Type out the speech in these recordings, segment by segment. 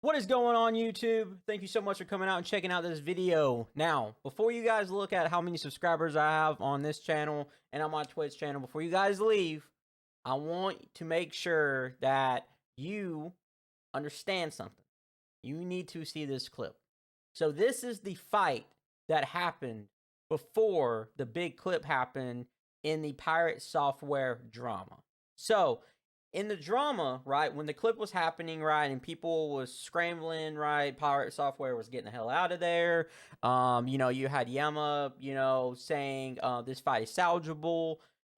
What is going on, YouTube? Thank you so much for coming out and checking out this video. Now, before you guys look at how many subscribers I have on this channel and on my Twitch channel, before you guys leave, I want to make sure that you understand something. You need to see this clip. So this is the fight that happened before the big clip happened in the Pirate Software drama. So in the drama, right, when the clip was happening, right, and people was scrambling, right, Pirate Software was getting the hell out of there. You had Yama, saying this fight is salvageable,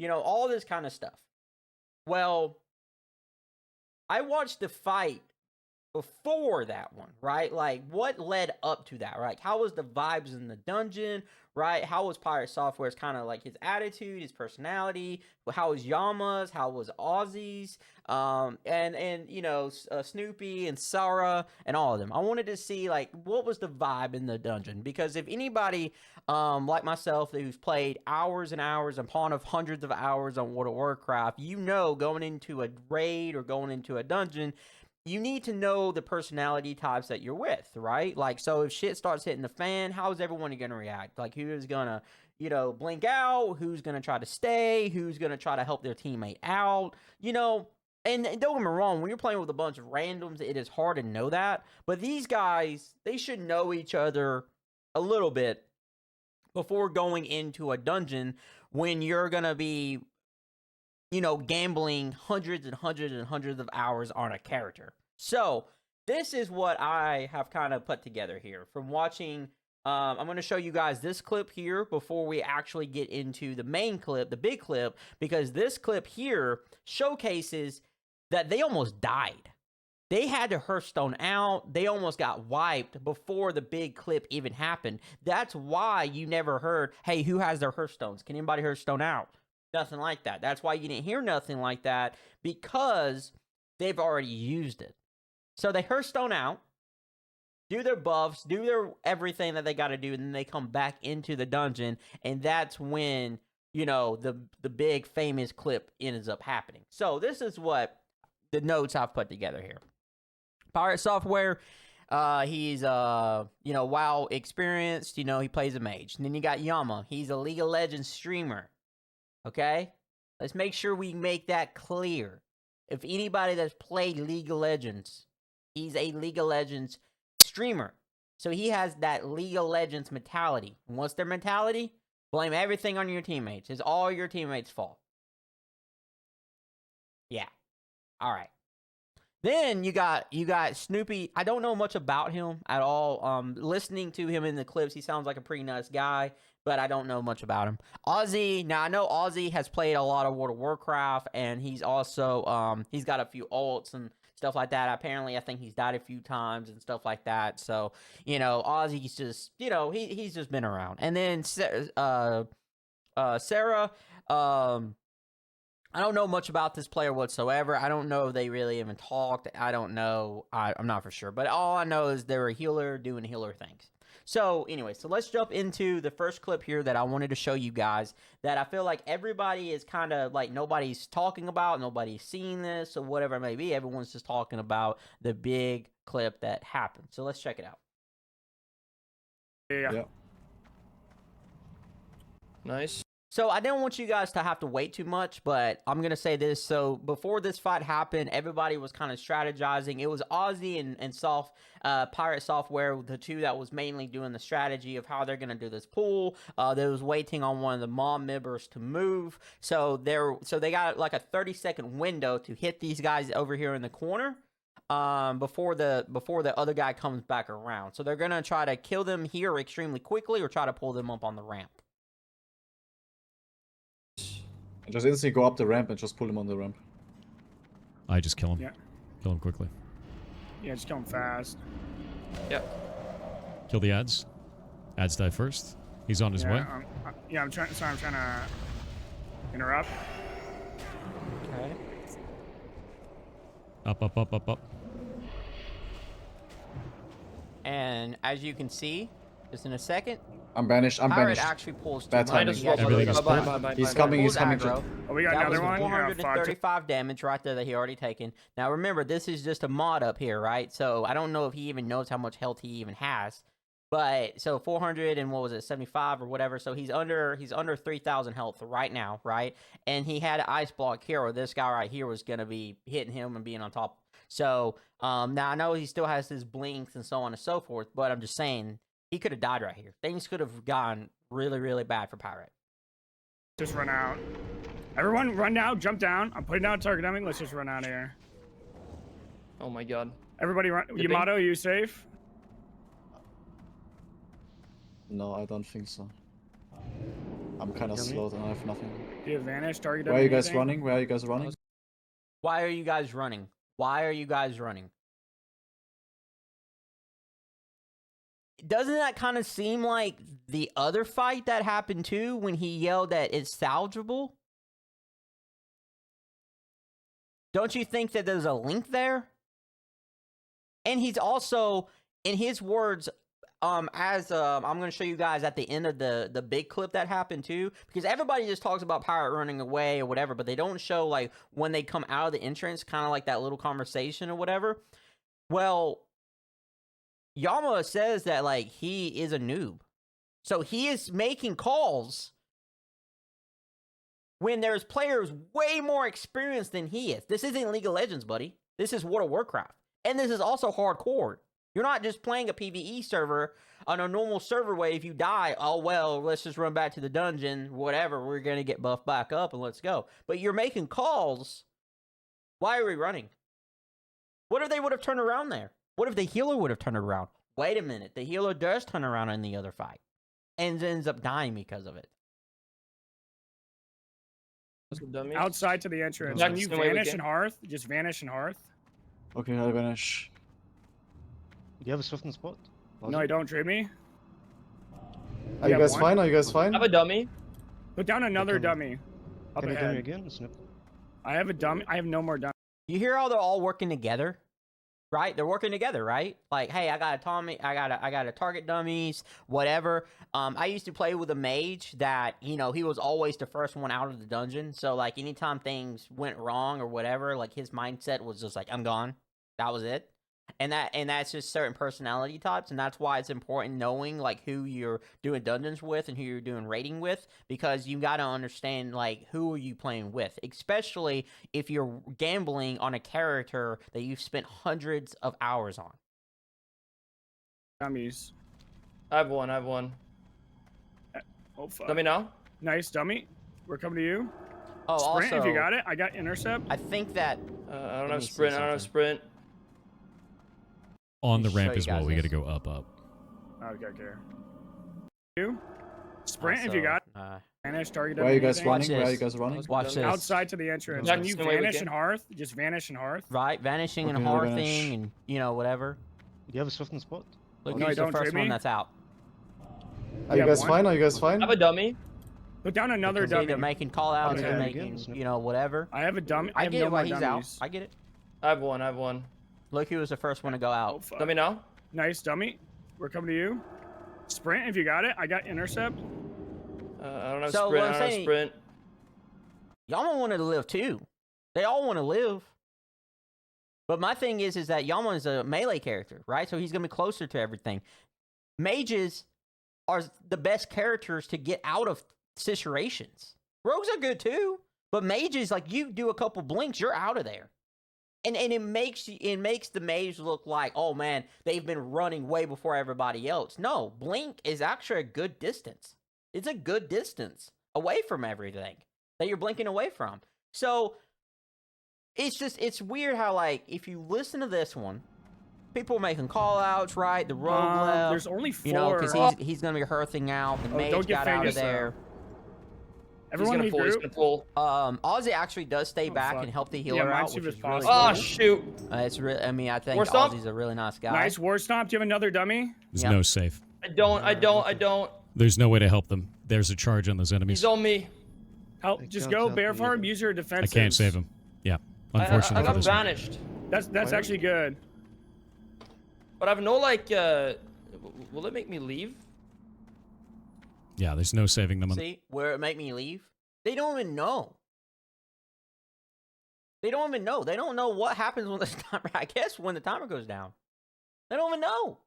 all this kind of stuff. Well, I watched the fight before that one, right? Like, what led up to that, right? How was the vibes in the dungeon, right? How was Pirate Software's kind of like his attitude, his personality? How was Yama's? How was Ozzy's? Snoopy and Sarah and all of them. I wanted to see, like, what was the vibe in the dungeon? Because if anybody, like myself, who's played hours and hours upon of hundreds of hours on World of Warcraft, going into a raid or going into a dungeon, you need to know the personality types that you're with, right? Like, so if shit starts hitting the fan, how is everyone going to react? Like, who's going to, blink out? Who's going to try to stay? Who's going to try to help their teammate out? And don't get me wrong, when you're playing with a bunch of randoms, it is hard to know that. But these guys, they should know each other a little bit before going into a dungeon when you're going to be gambling hundreds and hundreds and hundreds of hours on a character. So this is what I have kind of put together here from watching. I'm going to show you guys this clip here before we actually get into the main clip, the big clip, because this clip here showcases that they almost died. They had to Hearthstone out. They almost got wiped before the big clip even happened. That's why you never heard, hey, who has their Hearthstones? Can anybody Hearthstone out? Nothing like that. That's why you didn't hear nothing like that, because they've already used it. So they Hearthstone out, do their buffs, do their everything that they got to do, and then they come back into the dungeon, and that's when, the big famous clip ends up happening. So this is what the notes I've put together here. Pirate Software, he's WoW experienced, he plays a mage. And then you got Yama. He's a League of Legends streamer. Okay? Let's make sure we make that clear. If anybody that's played League of Legends, he's a League of Legends streamer. So he has that League of Legends mentality. And what's their mentality? Blame everything on your teammates. It's all your teammates' fault. Yeah. All right. Then you got Snoopy. I don't know much about him at all. Listening to him in the clips, he sounds like a pretty nice guy, but I don't know much about him. Ozzy. Now I know Ozzy has played a lot of World of Warcraft, and he's also he's got a few ults and stuff like that. Apparently, I think he's died a few times and stuff like that. So Ozzy's just he's just been around. And then Sarah. I don't know much about this player whatsoever. I don't know if they really even talked. I don't know. I'm not for sure. But all I know is they're a healer doing healer things. So anyway, so let's jump into the first clip here that I wanted to show you guys that I feel like everybody is kind of like nobody's talking about, nobody's seeing this, or whatever it may be. Everyone's just talking about the big clip that happened. So let's check it out. Yeah. Nice. So I didn't want you guys to have to wait too much, but I'm going to say this. So before this fight happened, everybody was kind of strategizing. It was Ozzy and Pirate Software, the two that was mainly doing the strategy of how they're going to do this pool. They was waiting on one of the mom members to move. So they got like a 30-second window to hit these guys over here in the corner before the other guy comes back around. So they're going to try to kill them here extremely quickly or try to pull them up on the ramp. Just instantly go up the ramp and just pull him on the ramp. I just kill him. Yeah. Kill him quickly. Yeah, just kill him fast. Kill the ads. Ads die first. He's on his way. I'm trying to interrupt. Okay. Up. And as you can see, Just in a second. I'm banished. I'm Pirate banished. actually pulls too Bad much. timing. He actually Everything is pulls pulled. too much. He's coming. He's Pulls coming. aggro. Oh, we got That was another one. Yeah, 435 damage right there that he already taken. Now remember, this is just a mod up here, right? So I don't know if he even knows how much health he even has. But so 400 and what was it, 75 or whatever. So he's under 3,000 health right now, right? And he had an ice block here, or this guy right here was gonna be hitting him and being on top. So now I know he still has his blinks and so on and so forth, but I'm just saying he could have died right here. Things could have gone really, really bad for Pirate. Just run out. Everyone run now, jump down. I'm putting down target dummy. Let's just run out of here. Oh my god. Everybody run. Dipping. Yamato, you safe? No, I don't think so. I'm kind of slow and I have nothing. Do you have vanish? Target Where dummy? are you guys anything? running? Where are you guys running? Why are you guys running? Why are you guys running? Doesn't that kind of seem like the other fight that happened too when he yelled that it's salvageable? Don't you think that there's a link there? And he's also, in his words, I'm going to show you guys at the end of the big clip that happened too, because everybody just talks about Pirate running away or whatever, but they don't show like when they come out of the entrance, kind of like that little conversation or whatever. Well, Yama says that like he is a noob, so he is making calls when there's players way more experienced than he is. This isn't League of Legends, buddy. This is World of Warcraft, and this is also hardcore. You're not just playing a PvE server on a normal server way. If you die, oh well, let's just run back to the dungeon, whatever, we're gonna get buffed back up and let's go. But you're making calls. Why are we running? What if they would have turned around there? What if the healer would have turned around? Wait a minute, the healer does turn around in the other fight and ends up dying because of it. Dummies. Outside to the entrance. Yeah, Can you no way we vanish can. in Hearth? Just vanish in Hearth. Okay, I vanish. Do you have a swiftness spot? No, I don't. Trade me. Are you have guys one? fine? Are you guys fine? I have a dummy. Put down another Can- dummy. Up Can you tell me ahead. again? Snip. I have a dummy. I have no more dummy. You hear how they're all working together, right? They're working together, right? Like, hey, I got a target dummies, whatever. I used to play with a mage that, you know, he was always the first one out of the dungeon. So like anytime things went wrong or whatever, like his mindset was just like, I'm gone. That was it. And that's just certain personality types, and that's why it's important knowing like who you're doing dungeons with and who you're doing raiding with, because you got to understand like who are you playing with, especially if you're gambling on a character that you've spent hundreds of hours on. Dummies. I have one. I have one. Oh fuck. Dummy now. Nice dummy. We're coming to you. Oh, Sprint also, if you got it. I got intercept. I think that I Let don't me have see sprint. I don't have something. sprint. On Let the me show ramp you as well. guys We got to this. go up. Okay. You. Sprint if you got it. Vanish target Where are you dummy. guys anything. Watch running? Where are you this. guys running? Watch this. Outside to the entrance. Yeah, Can you no way we vanish can. in Hearth? Just vanish in Hearth. Right, vanishing and Okay, I'll hearthing vanish. and you know whatever. Do you have a swiftness spot? Look, No, who's I the don't, first one Jimmy. that's out. Are you have guys one? fine? Are you guys I fine? have a dummy. Put down another He's dummy. either making call outs Okay. or Again, making, you know, whatever. I have a dummy. I I have get no it why more he's dummies. out. I get it. I have one. I have one. Look who was the first one to go Oh out. fuck. Dummy now. Nice dummy. We're coming to you. Sprint if you got it. I got intercept. I don't have So, sprint. what I I'm don't have saying- sprint. Yama wanted to live too. They all want to live. But my thing is that Yama is a melee character, right? So he's going to be closer to everything. Mages are the best characters to get out of situations. Rogues are good too, but mages, like you do a couple blinks, you're out of there. And it makes the mage look like, oh man, they've been running way before everybody else. No, blink is actually a good distance. It's a good distance away from everything that you're blinking away from. So it's weird how like if you listen to this one, people are making call outs, right? The rogue left. There's only 4. You know, because he's gonna be hearthing out. The Oh, mage don't get got out of famous, though. there. Everyone He's leave gonna pull. He's group. gonna pull. Ozzy actually does stay Oh, back fuck. and help the Yeah, healer mine out, too which was is really possible. Oh cool. shoot! It's really. I mean, I think War stomp? Ozzy's a really nice guy. Nice war stomp. Do you have another dummy? There's Yep. no safe. I don't. There's no way to help them. There's a charge on those enemies. He's on me. Help. I Just can't go help bear you farm. either. Use your I defense. can't save him. Yeah, I unfortunately for got this one. vanished. That's actually good. But I have no like. Will it make me leave? Yeah, there's no saving them. See where it made me leave? They don't even know. They don't even know. They don't know what happens when the timer. I guess when the timer goes down. They don't even know.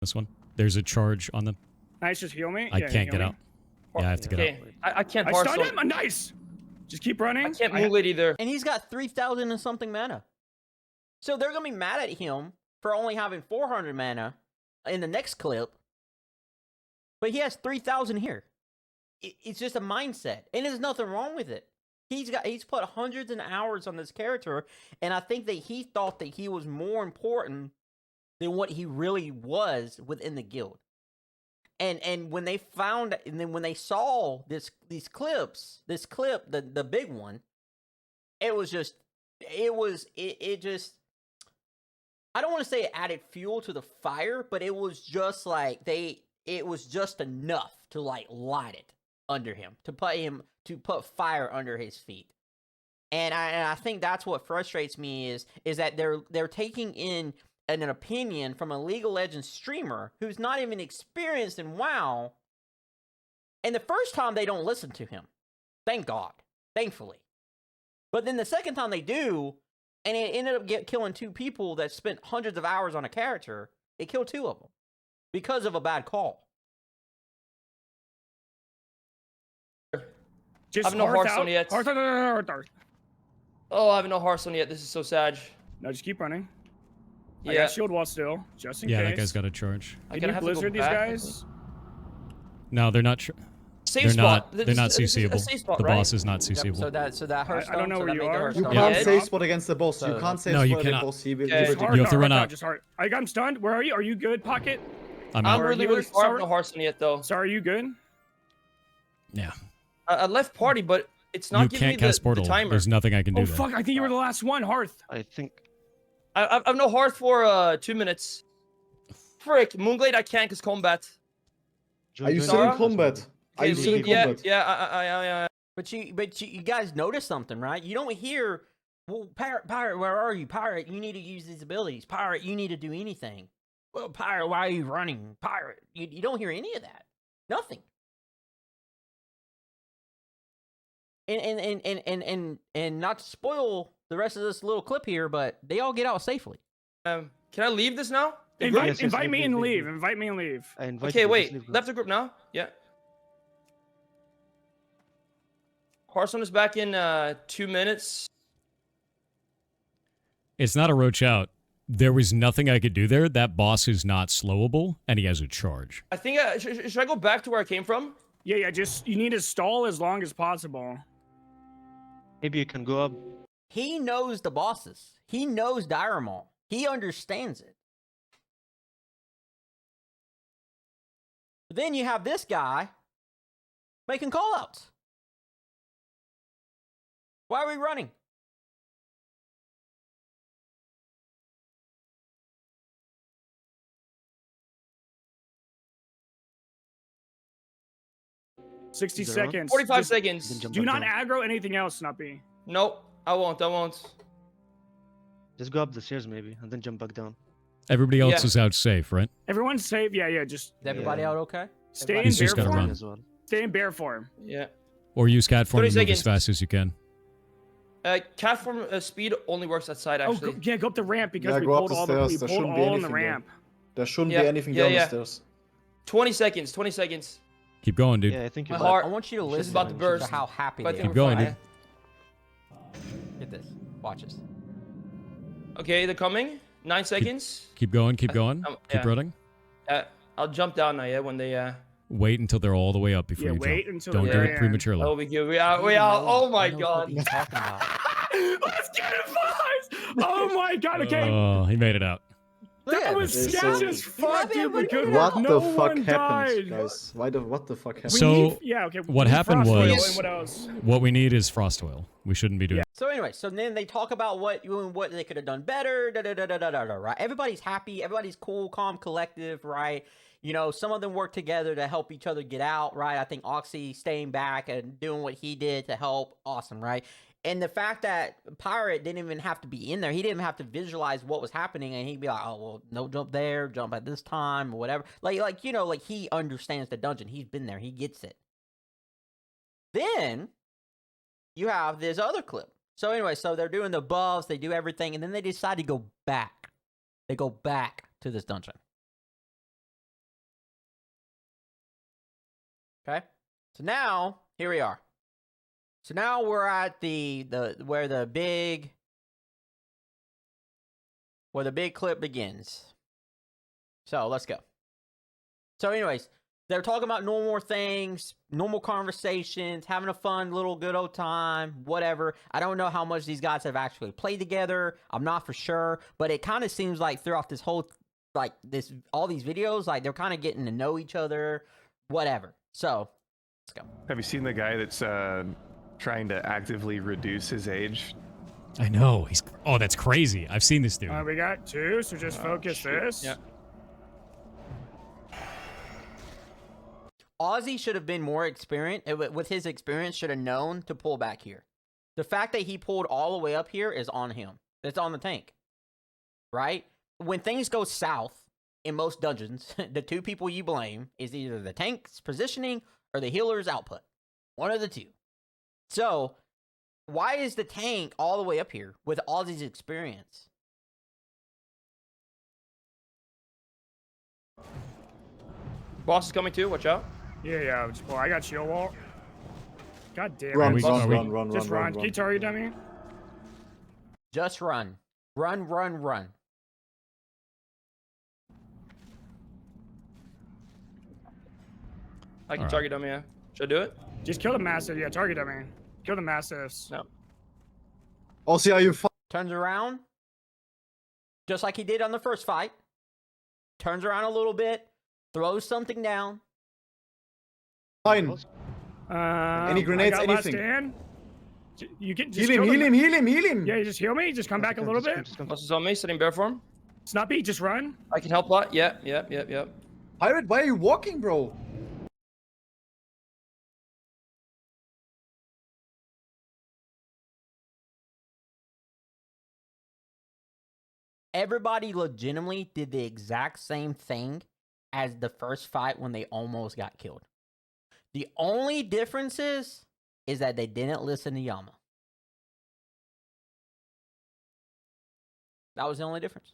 This one. There's a charge on them. Nice, just heal me. I Yeah, can't heal get me. out. Yeah, I have to get Okay, out. I can't I parse. stunned him. Nice. Just keep running. I can't move it either. And he's got 3,000 and something mana. So they're gonna be mad at him for only having 400 mana in the next clip. But he has 3,000 here. It's just a mindset, and there's nothing wrong with it. He's put hundreds of hours on this character, and I think that he thought that he was more important than what he really was within the guild. And when they found, and then when they saw this clip, the big one, it just I don't want to say it added fuel to the fire, but it was just like it was just enough to like light it under him, to put fire under his feet. And I think that's what frustrates me is that they're taking in an opinion from a League of Legends streamer who's not even experienced in WoW. And the first time they don't listen to him. Thank God. Thankfully. But then the second time they do, and it ended up killing 2 people that spent hundreds of hours on a character, it killed 2 of them because of a bad call. Just I have no Hearthstone yet. Hearth. Oh, I have no Hearthstone yet. This is so sad. No, just keep running. I Yeah. got shield wall still, just in Yeah, case. that guy's got a charge. I'm Can gonna you have to go blizzard these back, I guys? No, they're not. Safe They're spot. not. They're not This is a CCable. safe spot, The right? boss is not Yep, CCable. so that hurts. I don't know where you are. You Oh, can't yeah. save spot against the boss. You So- can't save No, you spot against the cannot. boss. He will Okay. Just will hard, You have to hard, run hard, out. Just hard. I got him stunned. Where are you? Are you good, Pocket? I'm I'm out. Or really, you really were- far from sorry- the Hearthstone yet, though. Sorry, are you good? Yeah. I left party, but it's not You giving me can't cast the portal. timer. There's nothing I can do Oh there. fuck! I think you were the last one, Hearth. I think. I've no Hearth for 2 minutes. Frick, Moonglade I can't because combat. Are you join still in Sarah? combat? Are you Okay, still in yeah, combat? yeah, I. But you guys notice something, right? You don't hear, well, Pirate, where are you? Pirate, you need to use these abilities. Pirate, you need to do anything. Well, Pirate, why are you running? Pirate, you don't hear any of that. Nothing. And not to spoil the rest of this little clip here, but they all get out safely. Can I leave this now? Invite, Yes, yes, invite leave, me leave, and leave, leave. leave. Invite me and leave. I invite Okay, you, just wait. leave, bro. Left the group now? Yeah. Hearthstone is back in 2 minutes. It's not a roach out. There was nothing I could do there. That boss is not slowable, and he has a charge. I think should I go back to where I came from? Yeah. Just you need to stall as long as possible. Maybe you can go up. He knows the bosses. He knows Dire Maul. He understands it. But then you have this guy making callouts. Why are we running? Sixty Is there one? seconds. 45 Just seconds. Then jump Do back not down. aggro anything else, Snuppy. Nope, I won't. Just go up the stairs maybe, and then jump back down. Everybody else Yeah. is out safe, right? Everyone's safe. Yeah. Just Is everybody Yeah. out okay? stay in He's bear just gotta form. run. As well. Stay in bear form. Yeah. Or use cat form 30 and move as seconds. fast as you can. Cat form speed only works outside, Oh, actually. go up the ramp because Yeah, we go up pulled the all the stairs. we There pulled shouldn't be all in the anything there. ramp. There shouldn't Yeah, be anything yeah, down yeah. the stairs. 20 seconds. 20 seconds. Keep going, dude. Yeah, I think you My got. heart- I want you to This listen is about to burst. to how happy But I they think are. Keep we're going, fine. Get this. Watch this. Okay, they're coming. 9 seconds. Keep going. Keep going. Keep yeah. running. I'll jump down now, yeah, when they... Wait until they're all the way up before Yeah, you wait jump. until Don't they're do there. it prematurely. Oh, we good. We are. Oh my god. What he's talking about. Let's get it, boys! Oh my god. Okay. Oh, he made it out. That was Okay, sketch so- as fuck, dude. We could What no the fuck one happened, died. guys? What the fuck happened? We So, need- yeah, okay. what we need happened frost oil was- and what else? What we need is frost oil. We shouldn't be doing. So anyway, so then they talk about what they could have done better, right? Everybody's happy, everybody's cool, calm, collective, right? You know, some of them work together to help each other get out, right? I think Oxy staying back and doing what he did to help, awesome, right? And the fact that Pirate didn't even have to be in there, he didn't even have to visualize what was happening, and he'd be like, "Oh well, no jump there, jump at this time, or whatever." Like you know, like he understands the dungeon. He's been there. He gets it. Then you have this other clip. So anyway, so they're doing the buffs, they do everything, and then they decide to go back. They go back to this dungeon. Okay, so now here we are. So now we're at the where the big clip begins. So let's go. So anyways, they're talking about normal things, normal conversations, having a fun little good old time, whatever. I don't know how much these guys have actually played together. I'm not for sure, but it kind of seems like throughout this whole all these videos, like they're kind of getting to know each other, whatever. So let's go. Have you seen the guy that's trying to actively reduce his age? I know. Oh, that's crazy. I've seen this dude. We got 2, so just focus this. Yeah. Ozzy should have been more experienced. With his experience, should have known to pull back here. The fact that he pulled all the way up here is on him. It's on the tank. Right? When things go south in most dungeons, the 2 people you blame is either the tank's positioning or the healer's output. One of the 2. So, why is the tank all the way up here with Ozzy's experience? Boss is coming too. Watch out. Yeah. Well, I got shield wall. God damn it. Run, we- run, are we- run, run, Just run, run. Can you target dummy? Just run. Run, run, run. I can Alright. target him. Yeah. Should I do it? Just kill the massive. Yeah, target dummy. Kill the massives. No. Oh, see how you Turns around. Just like he did on the first fight. Turns around a little bit. Throws something down. fine. Any grenades, I got last anything. stand. You can just Heal him, kill heal them. him, heal him, heal him. Yeah, you just heal me. Just come back a little bit. Boss is on me. Sitting bear form. Snuppy, just run. I can help a lot. Yep. Pirate, why are you walking, bro? Everybody legitimately did the exact same thing as the first fight when they almost got killed. The only difference is that they didn't listen to Yama. That was the only difference.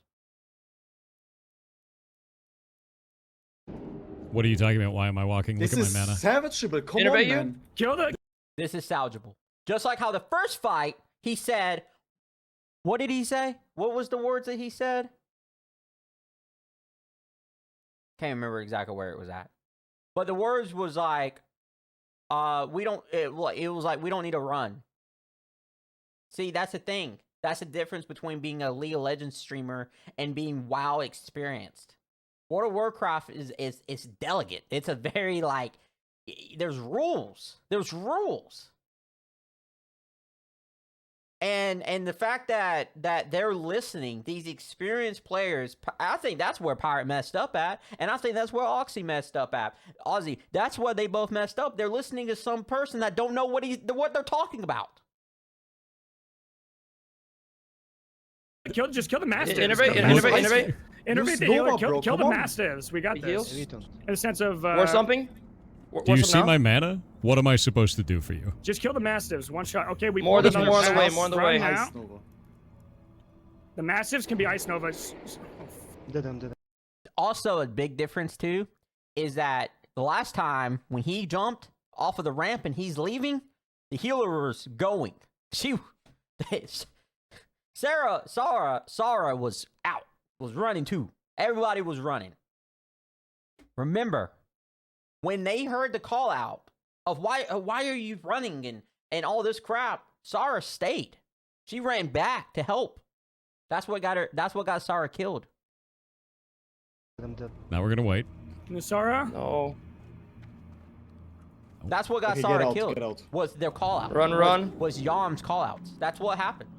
What are you talking about? Why am I walking? This Look at is my mana. savageable. Come Innovate on, you? man. Kill the. This is salvageable. Just like how the first fight, he said, what did he say? What was the words that he said? Can't remember exactly where it was at. But the words was like, it was like, we don't need to run. See, that's the thing. That's the difference between being a League of Legends streamer and being WoW experienced. World of Warcraft is delicate. It's a very, like, there's rules. There's rules. And the fact that they're listening, these experienced players, I think that's where Pirate messed up at, and I think that's where Oxy messed up at. Ozzy, that's where they both messed up. They're listening to some person that don't know what they're talking about. Just kill the mastiffs. Innovate. Kill the Innovate. mastiffs. Innovate. Innovate Use the healer. Nova, Kill bro, the come on. mastiffs. We got He this. heals. In the sense of. War something. Do you see my mana? What am I supposed to do for you? Just kill the mastiffs. One shot. Okay, we More pulled on another the way. shot. More on the Run way. now. Ice Nova. The mastiffs can be ice novas. Dead. Also, a big difference too is that the last time when he jumped off of the ramp and he's leaving, the healer was going. Sarah was out, was running too. Everybody was running. Remember, when they heard the call out of why are you running and all this crap, Sarah stayed. She ran back to help. That's what got her. That's what got Sarah killed. I'm dead. Now we're gonna wait. Nusara? No. That's what got Okay, Sarah get out, killed. get out. Was their call out. Run. Was Yam's call outs. That's what happened.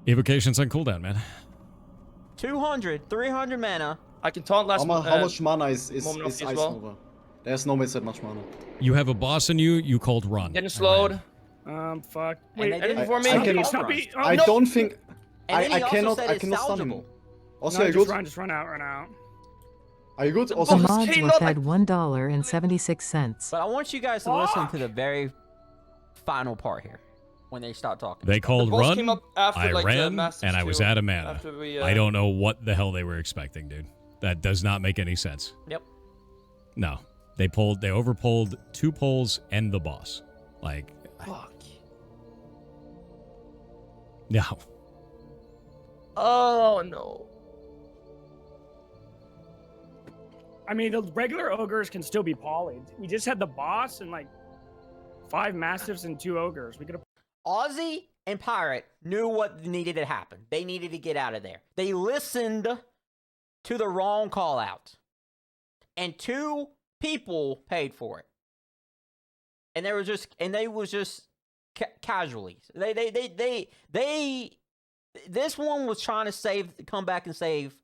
Evocation's on cooldown, man. 200, 300 mana. I can taunt last. How much mana is moment of Ice as well. Nova? There's no that much mana. You have a boss in you. You called run. Getting I slowed. ran. Fuck. And Wait, they didn't- Anything for me? I can- Snuppy. Oh, I no. don't think. And then he I also cannot. said I it's cannot stun him. salvageable. Also, No, are you just good? run out, run out. Are you good? The Also, boss- Mods came were up fed like- $1.76. But I want you guys to listen Fuck! to the very final part here when they start talking. They called boss run, came up after, I like, the ran, massive and I was steal. out of mana. After we, I don't know what the hell they were expecting, dude. That does not make any sense. Yep. No. They overpulled 2 polls and the boss. Like, Fuck. no. Oh no. I mean, the regular ogres can still be polyed. We just had the boss and like 5 mastiffs and 2 ogres. We could have. Aussie and Pirate knew what needed to happen. They needed to get out of there. They listened to the wrong call out. And 2 people paid for it. And they was just casualties. This one was trying to come back and save,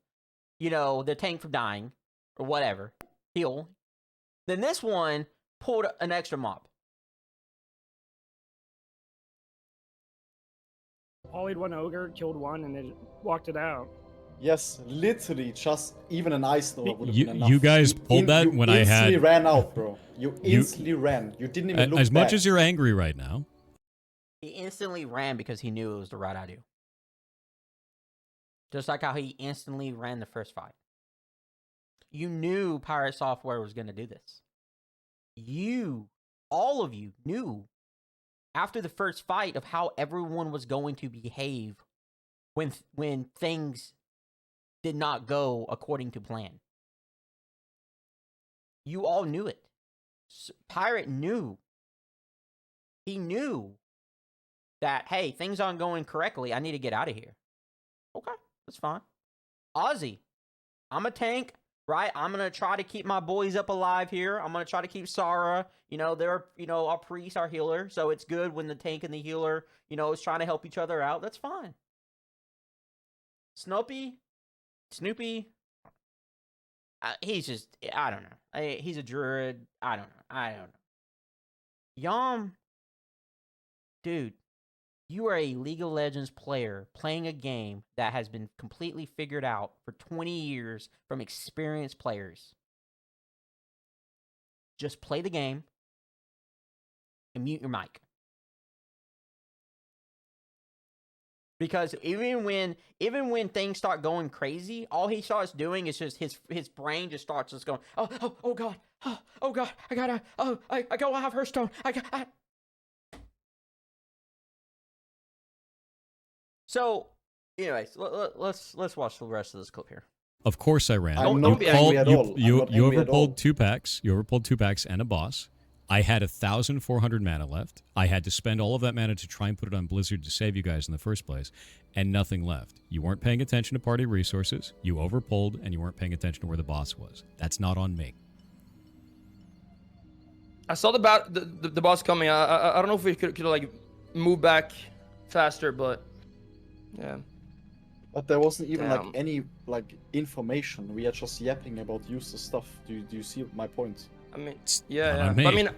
the tank from dying or whatever, heal. Then this one pulled an extra mob. Polyed 1 ogre, killed 1, and then walked it out. yes, literally, just even an ice nova would have You- been enough. you guys pulled that when I had- You instantly ran out, bro. You instantly ran. You didn't even look As much back. as you're angry right now, He instantly ran because he knew it was the right idea. Just like how he instantly ran the first fight. You knew Pirate Software was going to do this. All of you knew after the first fight of how everyone was going to behave when things did not go according to plan. You all knew it. Pirate knew. He knew that, hey, things aren't going correctly. I need to get out of here. Okay, that's fine. Ozzy, I'm a tank, right? I'm going to try to keep my boys up alive here. I'm going to try to keep Sarah. They're, our priest, our healer. So it's good when the tank and the healer, is trying to help each other out. That's fine. Snoopy, he's just, I don't know. He's a druid. I don't know. Yum, dude, you are a League of Legends player playing a game that has been completely figured out for 20 years from experienced players. Just play the game and mute your mic. Because even when things start going crazy, all he starts doing is just his brain just starts going, oh god, oh god, I gotta have her stone. So, anyways, let's watch the rest of this clip here. of course I ran. I'm You not angry at all. You I'm not angry at all. overpulled 2 packs. You overpulled 2 packs and a boss. I had 1,400 mana left. I had to spend all of that mana to try and put it on Blizzard to save you guys in the first place, and nothing left. You weren't paying attention to party resources. You overpulled, and you weren't paying attention to where the boss was. That's not on me. I saw the boss coming. I don't know if we could like move back faster, but yeah. But there wasn't even Damn. like any like information. We are just yapping about useless stuff. Do you see my point? I mean, not yeah. on But I me. mean,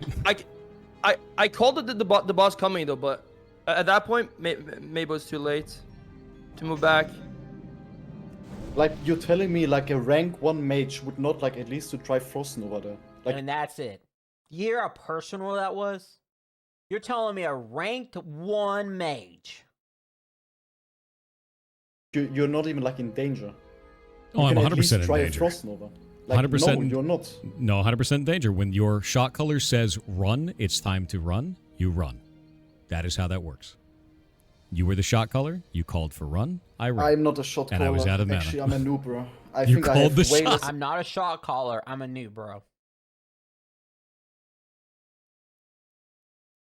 I called it the boss coming though, but at that point, maybe it was too late to move back. Like you're telling me like a rank 1 mage would not like at least to try Frozen over there. Like And that's it. You hear how personal that was? You're telling me a ranked 1 mage. you're not even like in danger. Oh, You I'm can at least 100% in try a danger. Frozen over. Like, 100%. No, you're not. No, 100% in danger. When your shot color says run, it's time to run, you run. That is how that works. You were the shot color, you called for run, I ran. I'm not a shot And caller. I was out of mana. Actually, I'm a noob, bro. I You think I called have the way shot. less. I'm not a shot caller. I'm a noob, bro.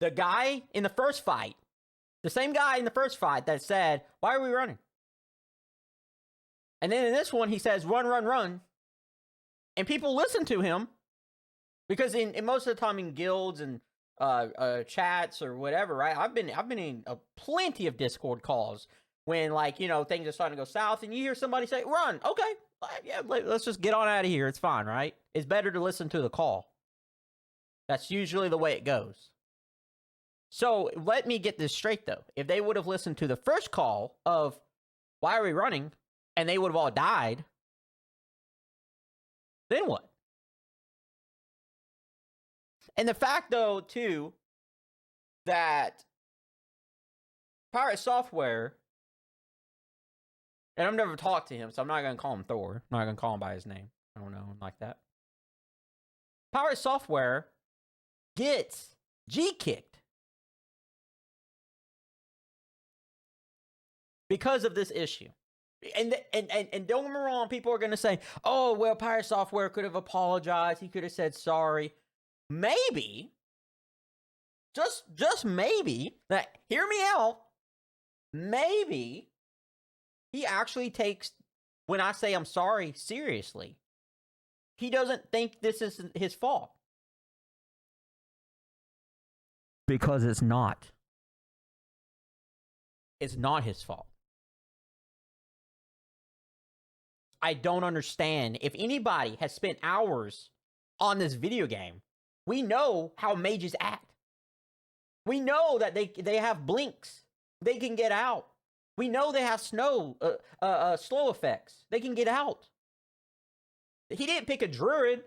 The guy in the first fight, the same guy in the first fight that said, why are we running? And then in this one, he says, run, run, run. And people listen to him because in most of the time in guilds and chats or whatever, right? I've been in plenty of Discord calls when things are starting to go south and you hear somebody say, run. Okay. Yeah, let's just get on out of here. It's fine, right? It's better to listen to the call. That's usually the way it goes. So let me get this straight, though. If they would have listened to the first call of, why are we running? And they would have all died. Then what? And the fact, though, too, that Pirate Software, and I've never talked to him, so I'm not going to call him Thor. I'm not going to call him by his name. I don't know, like that. Pirate Software gets G-kicked because of this issue. And don't get me wrong, people are going to say, oh, well, Pirate Software could have apologized. He could have said sorry. Maybe, just maybe, that, hear me out, maybe he actually takes, when I say I'm sorry, seriously. He doesn't think this is his fault. Because it's not. It's not his fault. I don't understand. If anybody has spent hours on this video game, we know how mages act. We know that they have blinks. They can get out. We know they have slow effects. They can get out. He didn't pick a druid.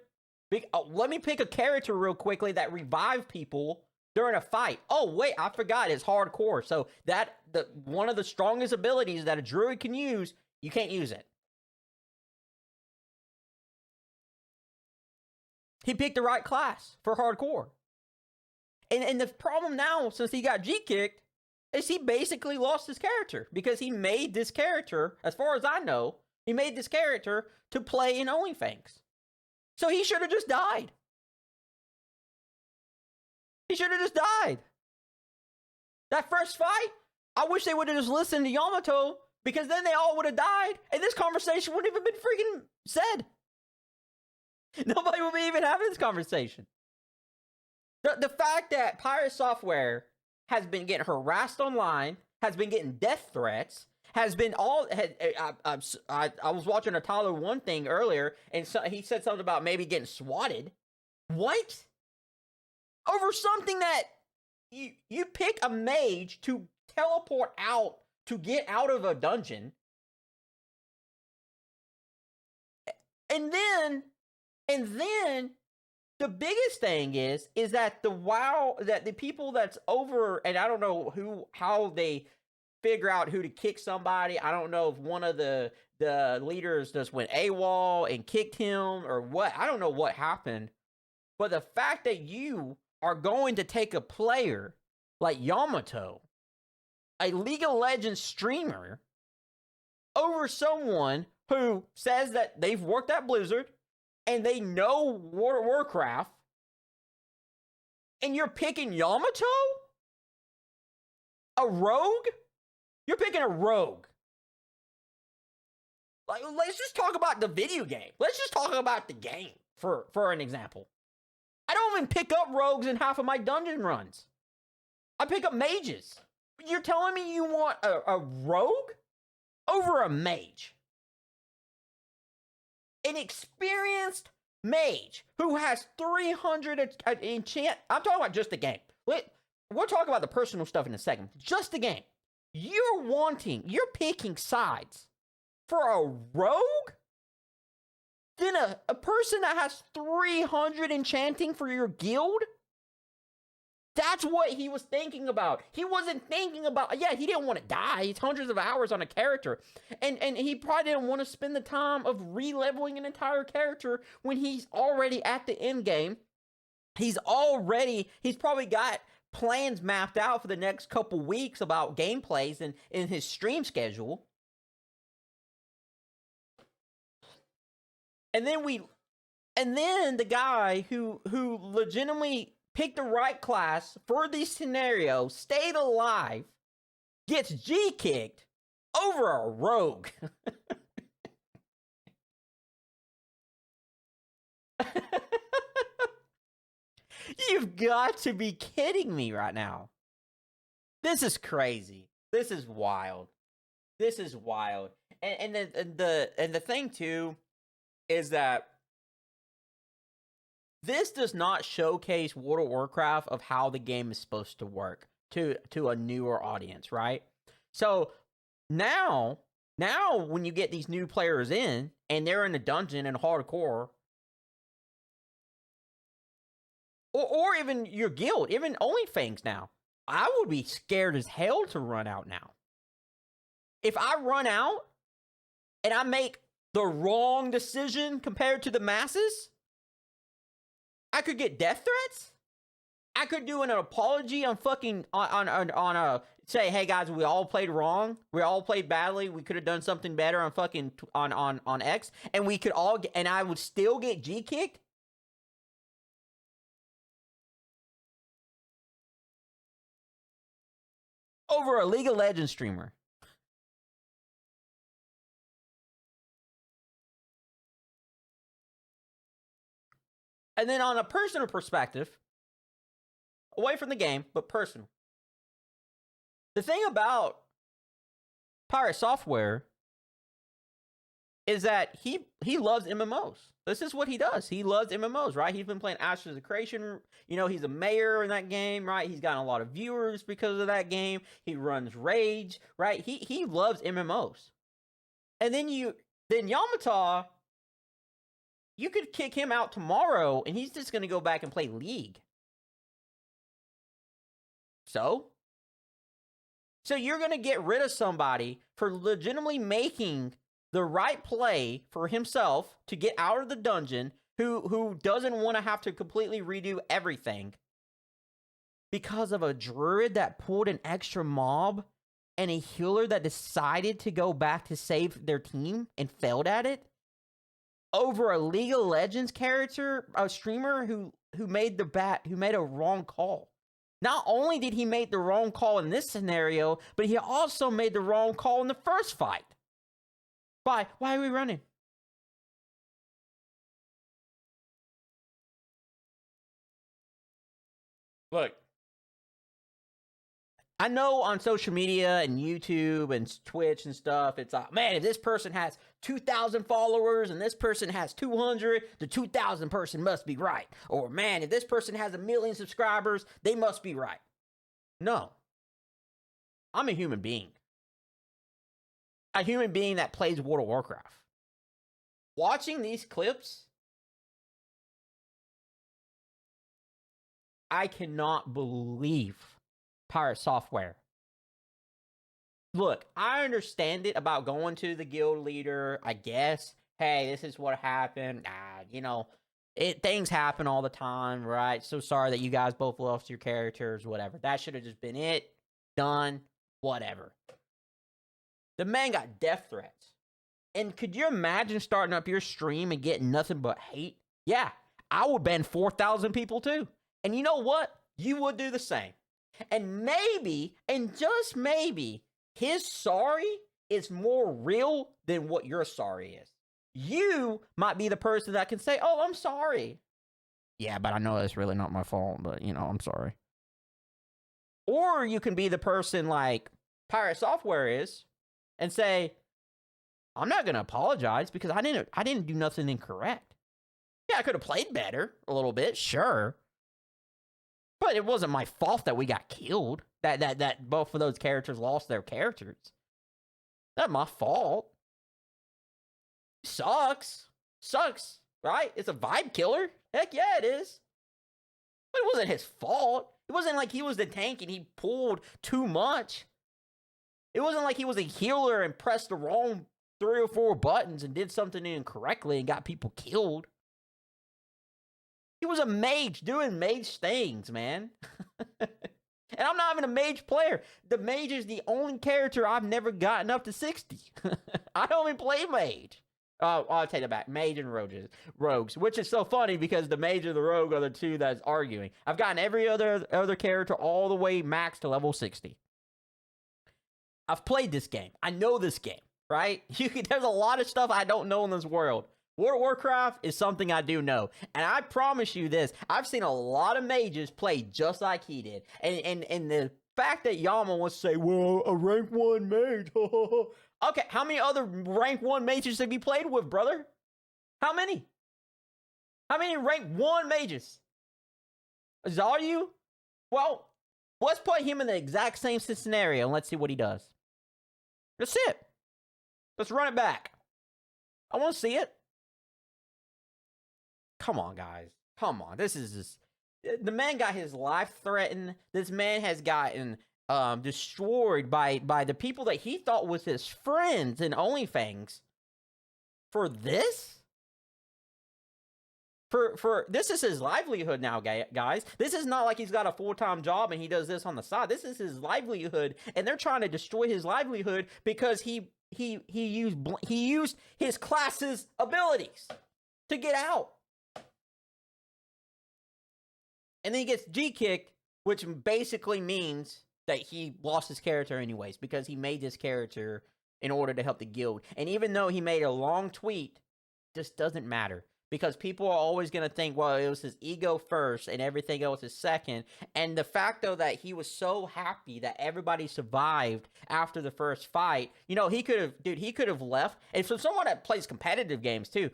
Let me pick a character real quickly that revived people during a fight. Oh, wait, I forgot. It's hardcore. So one of the strongest abilities that a druid can use, you can't use it. He picked the right class for hardcore. And the problem now, since he got G-kicked, is he basically lost his character. Because he made this character, as far as I know, he made this character to play in Onlyfangs. So he should have just died. He should have just died. That first fight, I wish they would have just listened to Yamato, because then they all would have died, and this conversation wouldn't have been freaking said. Nobody would be even having this conversation. The fact that Pirate Software has been getting harassed online, has been getting death threats, has been all... I was watching a Tyler One thing earlier, and he said something about maybe getting swatted. What? Over something that you pick a mage to teleport out, to get out of a dungeon, and then the biggest thing is that that the people that's over, and I don't know how they figure out who to kick somebody. I don't know if one of the leaders just went AWOL and kicked him or what. I don't know what happened. But the fact that you are going to take a player like Yamato, a League of Legends streamer, over someone who says that they've worked at Blizzard and they know Warcraft, and you're picking Yamato? A rogue? You're picking a rogue. Like, let's just talk about the video game. Let's just talk about the game for an example. I don't even pick up rogues in half of my dungeon runs. I pick up mages. You're telling me you want a rogue over a mage? An experienced mage who has 300 enchant. I'm talking about just the game. We'll talk about the personal stuff in a second. Just the game. You're picking sides for a rogue? Then a person that has 300 enchanting for your guild? That's what he was thinking about. He wasn't thinking about, yeah, he didn't want to die. It's hundreds of hours on a character. And he probably didn't want to spend the time of re-leveling an entire character when he's already at the end game. He's probably got plans mapped out for the next couple weeks about gameplays and in his stream schedule. And then the guy who legitimately picked the right class for this scenario, stayed alive, gets G-kicked over a rogue. You've got to be kidding me right now. This is crazy. This is wild. This is wild. And the thing too is that this does not showcase World of Warcraft of how the game is supposed to work. to a newer audience, right? So now when you get these new players in and they're in the dungeon and hardcore, or even your guild, even Onlyfangs now, I would be scared as hell to run out now. If I run out and I make the wrong decision compared to the masses, I could get death threats. I could do an apology on fucking on a say, hey guys, we all played wrong. We all played badly. We could have done something better on fucking on X, and we could all and I would still get G kicked. Over a League of Legends streamer. And then on a personal perspective, away from the game, but personal. The thing about Pirate Software is that he loves MMOs. This is what he does. He loves MMOs, right? He's been playing Ashes of Creation. You know, he's a mayor in that game, right? He's gotten a lot of viewers because of that game. He runs Rage, right? He loves MMOs. And then Yamata, you could kick him out tomorrow and he's just going to go back and play League. So you're going to get rid of somebody for legitimately making the right play for himself to get out of the dungeon, who doesn't want to have to completely redo everything because of a druid that pulled an extra mob and a healer that decided to go back to save their team and failed at it over a League of Legends character, a streamer who made a wrong call. Not only did he make the wrong call in this scenario, but he also made the wrong call in the first fight. Why are we running? Look, I know on social media and YouTube and Twitch and stuff, it's like, man, if this person has 2,000 followers and this person has 200, the 2,000 person must be right. Or, man, if this person has 1 million subscribers, they must be right. No. I'm a human being. A human being that plays World of Warcraft. Watching these clips, I cannot believe Pirate Software. Look, I understand it about going to the guild leader, I guess. Hey, this is what happened. Things happen all the time, right? So sorry that you guys both lost your characters, whatever. That should have just been it. Done. Whatever. The man got death threats. And could you imagine starting up your stream and getting nothing but hate? Yeah, I would ban 4,000 people too. And you know what? You would do the same. And maybe, and just maybe, his sorry is more real than what your sorry is. You might be the person that can say, oh, I'm sorry. Yeah, but I know it's really not my fault, but, I'm sorry. Or you can be the person like Pirate Software is and say, I'm not going to apologize because I didn't do nothing incorrect. Yeah, I could have played better a little bit, sure. But it wasn't my fault that we got killed. That both of those characters lost their characters. Not my fault. Sucks, right? It's a vibe killer. Heck yeah, it is. But it wasn't his fault. It wasn't like he was the tank and he pulled too much. It wasn't like he was a healer and pressed the wrong 3 or 4 buttons and did something incorrectly and got people killed. He was a mage doing mage things, man. And I'm not even a mage player. The mage is the only character I've never gotten up to 60. I don't even play mage. I'll take it back. Mage and rogues, which is so funny because the mage and the rogue are the two that's arguing. I've gotten every other character all the way max to level 60. I've played this game. I know this game, right? There's a lot of stuff I don't know in this world. World of Warcraft is something I do know. And I promise you this, I've seen a lot of mages play just like he did. And the fact that Yama wants to say, well, a rank 1 mage. Okay, how many other rank 1 mages have you played with, brother? How many? How many rank 1 mages? Is all you? Well, Let's put him in the exact same scenario and let's see what he does. That's it. Let's run it back. I want to see it. Come on, guys. Come on. This is just... The man got his life threatened. This man has gotten destroyed by the people that he thought was his friends in Onlyfangs. For this? For this is his livelihood now, guys. This is not like he's got a full-time job and he does this on the side. This is his livelihood, and they're trying to destroy his livelihood because he used his class's abilities to get out. And then he gets G-kicked, which basically means that he lost his character anyways, because he made this character in order to help the guild. And even though he made a long tweet, this doesn't matter. Because people are always going to think, well, it was his ego first and everything else is second. And the fact, though, that he was so happy that everybody survived after the first fight, you know, he could have left. And for someone that plays competitive games, too,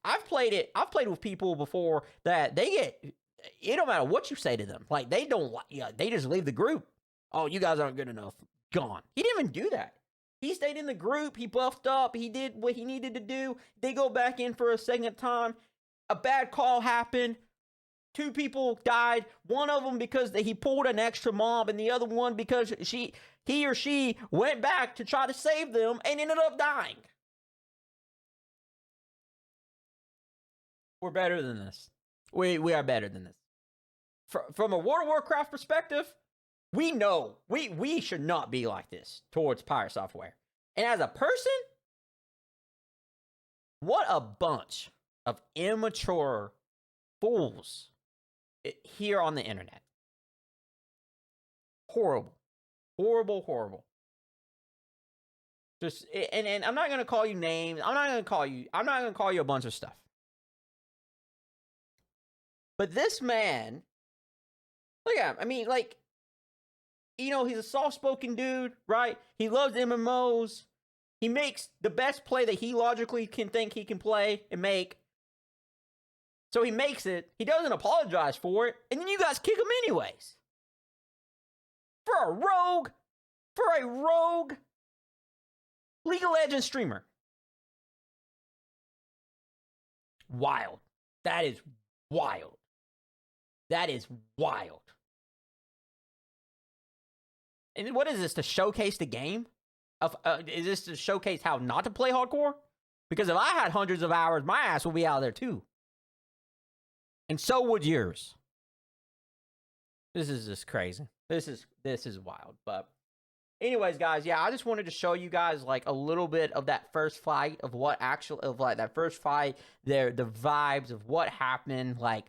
I've played with people before that they get, it don't matter what you say to them. Like, they don't, they just leave the group. Oh, you guys aren't good enough. Gone. He didn't even do that. He stayed in the group. He buffed up. He did what he needed to do. They go back in for a second time. A bad call happened. 2 people died. One of them because he pulled an extra mob, and the other one because he or she went back to try to save them and ended up dying. We're better than this. We are better than this. From a World of Warcraft perspective, we know we should not be like this towards Pirate Software. And as a person, what a bunch of immature fools here on the internet. Horrible. Horrible, horrible. Just, and I'm not going to call you names. I'm not going to call you a bunch of stuff. But this man, look at him. I mean, like, you know, he's a soft-spoken dude, right? He loves MMOs. He makes the best play that he logically can think he can play and make. So he makes it. He doesn't apologize for it. And then you guys kick him anyways. For a rogue League of Legends streamer. Wild. That is wild. That is wild. And what is this, to showcase the game? Is this to showcase how not to play hardcore? Because if I had hundreds of hours, my ass would be out there too. And so would yours. This is just crazy. This is wild. But anyways, guys, yeah, I just wanted to show you guys like a little bit of that first fight, of what that first fight, the vibes of what happened. Like,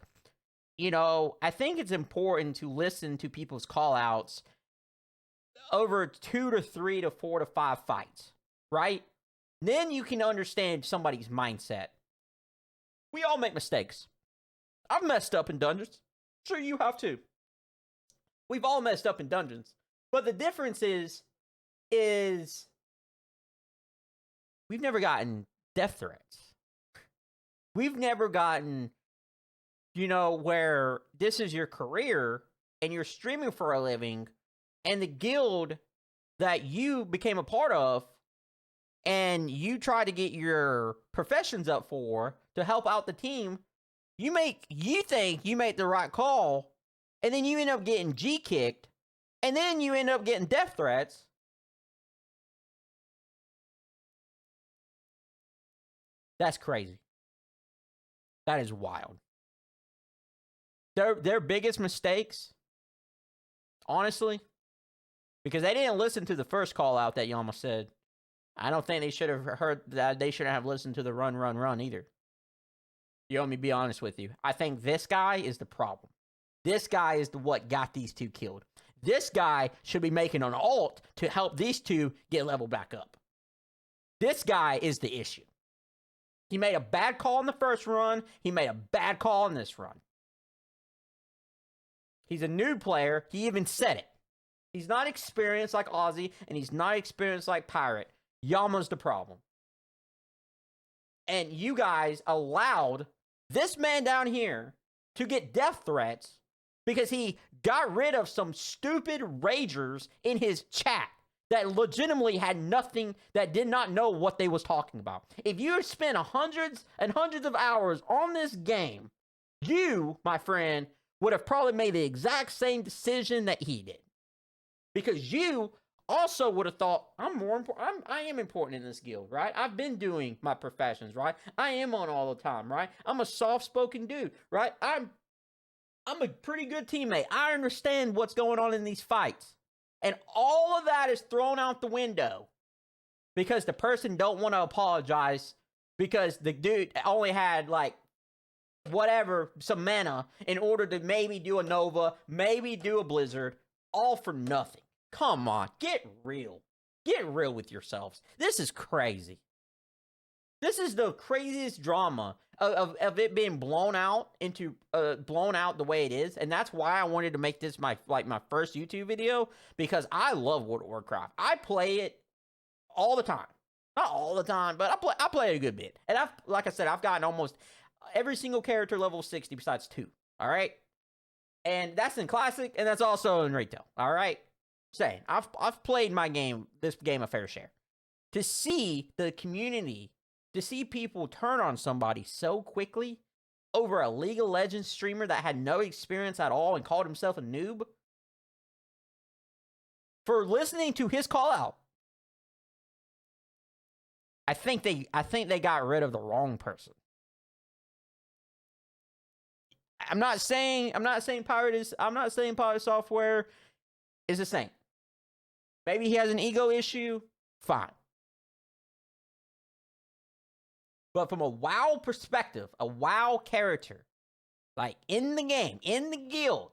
you know, I think it's important to listen to people's call outs over 2 to 3 to 4 to 5 fights, right? Then you can understand somebody's mindset. We all make mistakes. I've messed up in dungeons. Sure, you have too. We've all messed up in dungeons. But the difference is we've never gotten death threats. We've never gotten, you know, where this is your career and you're streaming for a living, and the guild that you became a part of and you try to get your professions up for to help out the team, you think you make the right call, and then you end up getting G-kicked, and then you end up getting death threats. That's crazy. That is wild. Their biggest mistakes, honestly, because they didn't listen to the first call out that Yama said. I don't think they should have heard that. They shouldn't have listened to the run either. You want me to be honest with you? I think this guy is the problem. This guy is what got these two killed. This guy should be making an ult to help these two get leveled back up. This guy is the issue. He made a bad call in the first run. He made a bad call in this run. He's a new player. He even said it. He's not experienced like Ozzy, and he's not experienced like Pirate. Yama's the problem. And you guys allowed this man down here to get death threats because he got rid of some stupid ragers in his chat that legitimately had nothing, that did not know what they was talking about. If you spent hundreds and hundreds of hours on this game, you, my friend, would have probably made the exact same decision that he did. Because you also would have thought, I am important in this guild, right? I've been doing my professions, right? I am on all the time, right? I'm a soft-spoken dude, right? I'm a pretty good teammate. I understand what's going on in these fights. And all of that is thrown out the window because the person don't want to apologize because the dude only had like whatever, some mana in order to maybe do a Nova, maybe do a Blizzard, all for nothing. Come on, get real. Get real with yourselves. This is crazy. This is the craziest drama of it being blown out the way it is, and that's why I wanted to make this my first YouTube video, because I love World of Warcraft. I play it all the time, not all the time, but I play it a good bit, and like I said, I've gotten almost every single character level 60 besides 2. All right, and that's in Classic, and that's also in Retail. All right, saying I've played this game a fair share. To see the community. To see people turn on somebody so quickly over a League of Legends streamer that had no experience at all and called himself a noob for listening to his call out, I think they got rid of the wrong person. I'm not saying Pirate Software is the same. Maybe he has an ego issue. Fine. But from a WoW perspective, a WoW character, like in the game, in the guild,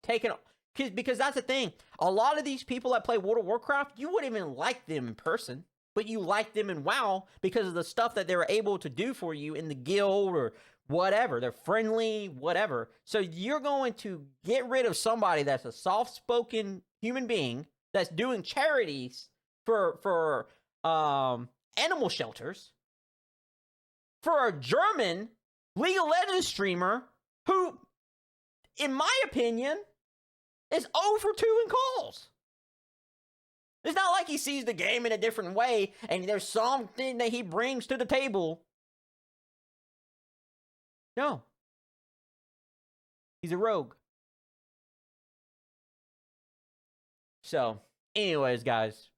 because that's the thing. A lot of these people that play World of Warcraft, you wouldn't even like them in person, but you like them in WoW because of the stuff that they're able to do for you in the guild or whatever. They're friendly, whatever. So you're going to get rid of somebody that's a soft-spoken human being that's doing charities for animal shelters, for a German League of Legends streamer who, in my opinion, is 0 for 2 in calls. It's not like he sees the game in a different way and there's something that he brings to the table. No. He's a rogue. So, anyways, guys,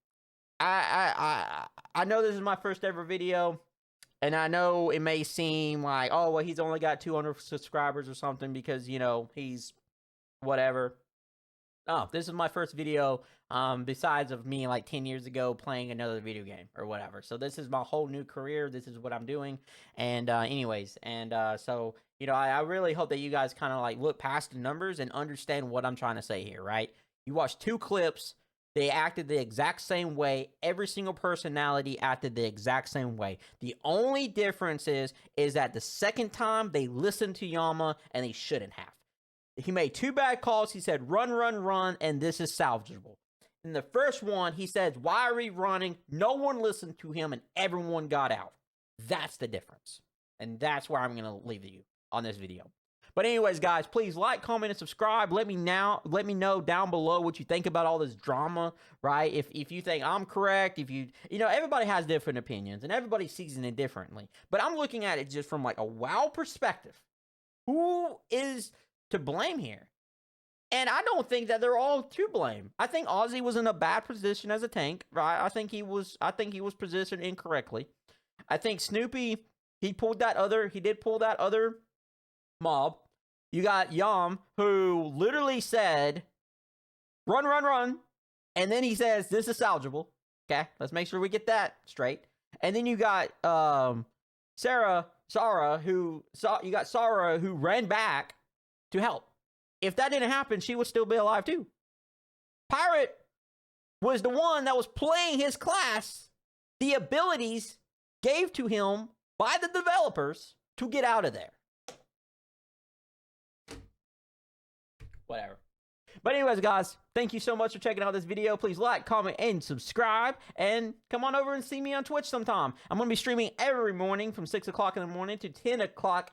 I know this is my first ever video. And I know it may seem like, oh, well, he's only got 200 subscribers or something because, you know, he's whatever. Oh, this is my first video besides of me like 10 years ago playing another video game or whatever. So this is my whole new career. This is what I'm doing. And so, you know, I really hope that you guys kind of like look past the numbers and understand what I'm trying to say here, right? You watch 2 clips. They acted the exact same way. Every single personality acted the exact same way. The only difference is that the second time they listened to Yama and they shouldn't have. He made 2 bad calls. He said, run, run, run, and this is salvageable. In the first one, he says, why are we running? No one listened to him and everyone got out. That's the difference. And that's where I'm going to leave you on this video. But anyways, guys, please like, comment, and subscribe. Let me know down below what you think about all this drama, right? If you think I'm correct, if you know, everybody has different opinions, and everybody sees it differently. But I'm looking at it just from like a WoW perspective. Who is to blame here? And I don't think that they're all to blame. I think Ozzy was in a bad position as a tank, right? I think he was positioned incorrectly. I think Snoopy, he did pull that other mob. You got Yam, who literally said, run, run, run. And then he says, this is salvageable. Okay, let's make sure we get that straight. And then you got Sarah, who ran back to help. If that didn't happen, she would still be alive too. Pirate was the one that was playing his class, the abilities gave to him by the developers to get out of there. Whatever. But anyways, guys, thank you so much for checking out this video. Please like, comment, and subscribe. And come on over and see me on Twitch sometime. I'm going to be streaming every morning from 6 o'clock in the morning to 10 o'clock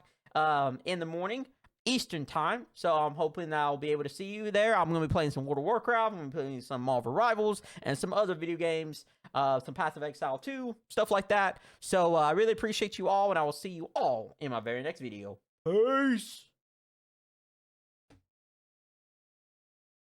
in the morning Eastern time. So I'm hoping that I'll be able to see you there. I'm going to be playing some World of Warcraft. I'm going to be playing some Marvel Rivals and some other video games, some Path of Exile 2, stuff like that. So I really appreciate you all, and I will see you all in my very next video. Peace.